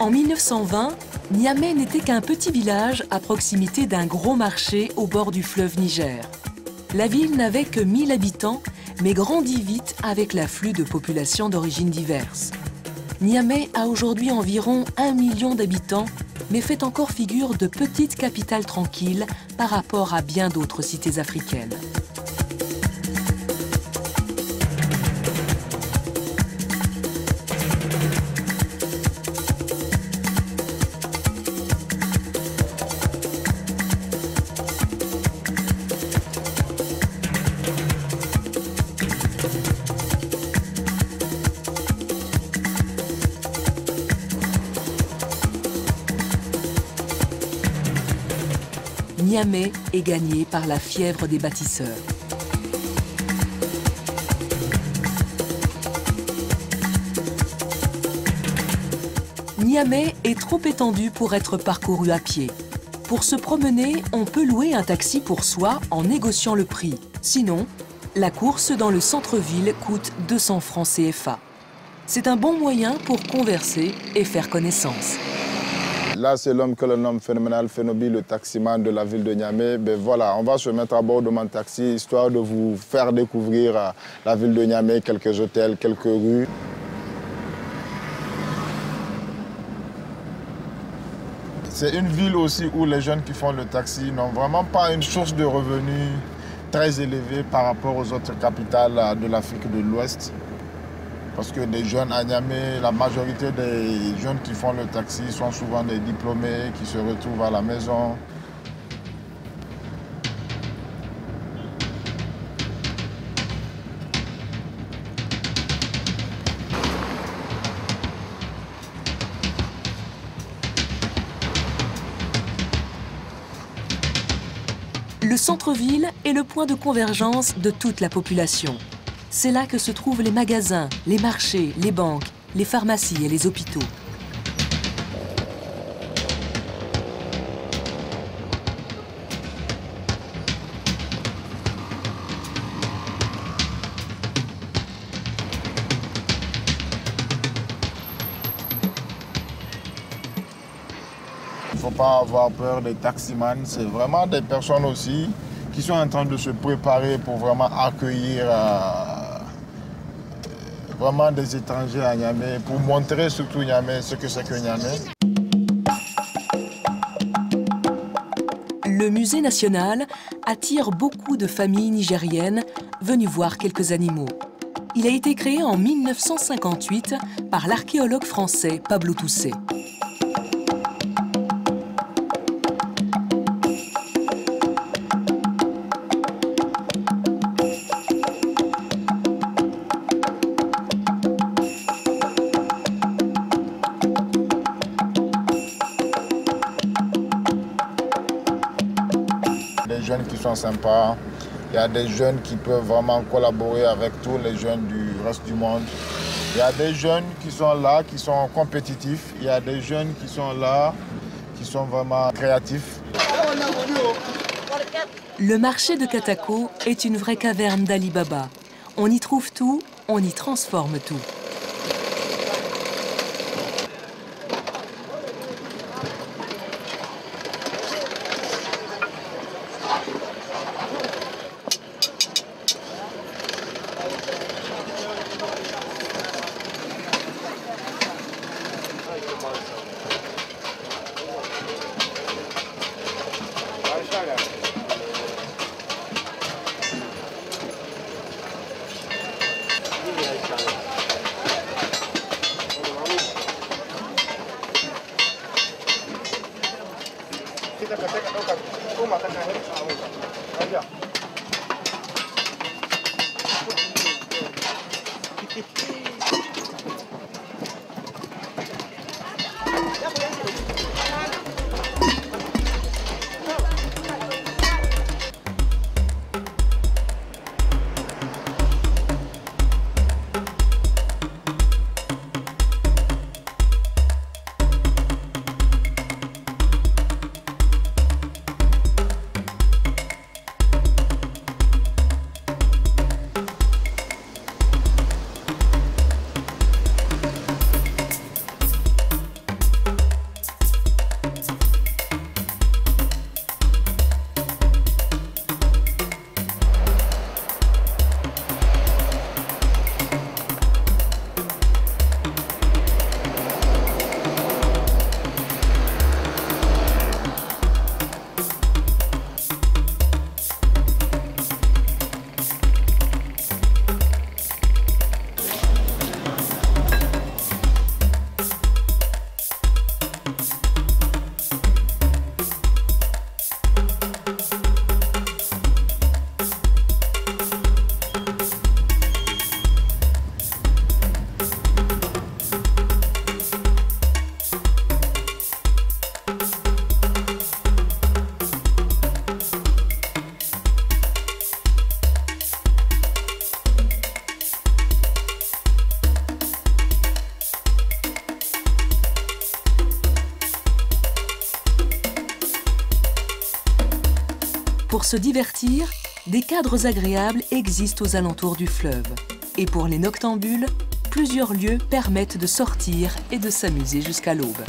En 1920, Niamey n'était qu'un petit village à proximité d'un gros marché au bord du fleuve Niger. La ville n'avait que 1000 habitants, mais grandit vite avec l'afflux de populations d'origines diverses. Niamey a aujourd'hui environ 1 million d'habitants, mais fait encore figure de petite capitale tranquille par rapport à bien d'autres cités africaines. Niamey est gagné par la fièvre des bâtisseurs. Niamey est trop étendu pour être parcouru à pied. Pour se promener, on peut louer un taxi pour soi en négociant le prix. Sinon, la course dans le centre-ville coûte 200 francs CFA. C'est un bon moyen pour converser et faire connaissance. Là, c'est l'homme que l'on nomme Phénoménal Phénobi, le taximan de la ville de Niamey. Ben voilà, on va se mettre à bord de mon taxi, histoire de vous faire découvrir la ville de Niamey, quelques hôtels, quelques rues. C'est une ville aussi où les jeunes qui font le taxi n'ont vraiment pas une source de revenus très élevée par rapport aux autres capitales de l'Afrique de l'Ouest. Parce que des jeunes à Niamey, la majorité des jeunes qui font le taxi sont souvent des diplômés qui se retrouvent à la maison. Le centre-ville est le point de convergence de toute la population. C'est là que se trouvent les magasins, les marchés, les banques, les pharmacies et les hôpitaux. Il ne faut pas avoir peur des taximans, c'est vraiment des personnes aussi qui sont en train de se préparer pour vraiment accueillir vraiment des étrangers à Niamey, pour montrer surtout Niamey ce que c'est que Niamey. Le musée national attire beaucoup de familles nigériennes venues voir quelques animaux. Il a été créé en 1958 par l'archéologue français Pablo Toucet. Des jeunes qui sont sympas, il y a des jeunes qui peuvent vraiment collaborer avec tous les jeunes du reste du monde. Il y a des jeunes qui sont là, qui sont compétitifs. Il y a des jeunes qui sont là, qui sont vraiment créatifs. Le marché de Katako est une vraie caverne d'Ali Baba. On y trouve tout, on y transforme tout. Pour se divertir, des cadres agréables existent aux alentours du fleuve. Et pour les noctambules, plusieurs lieux permettent de sortir et de s'amuser jusqu'à l'aube.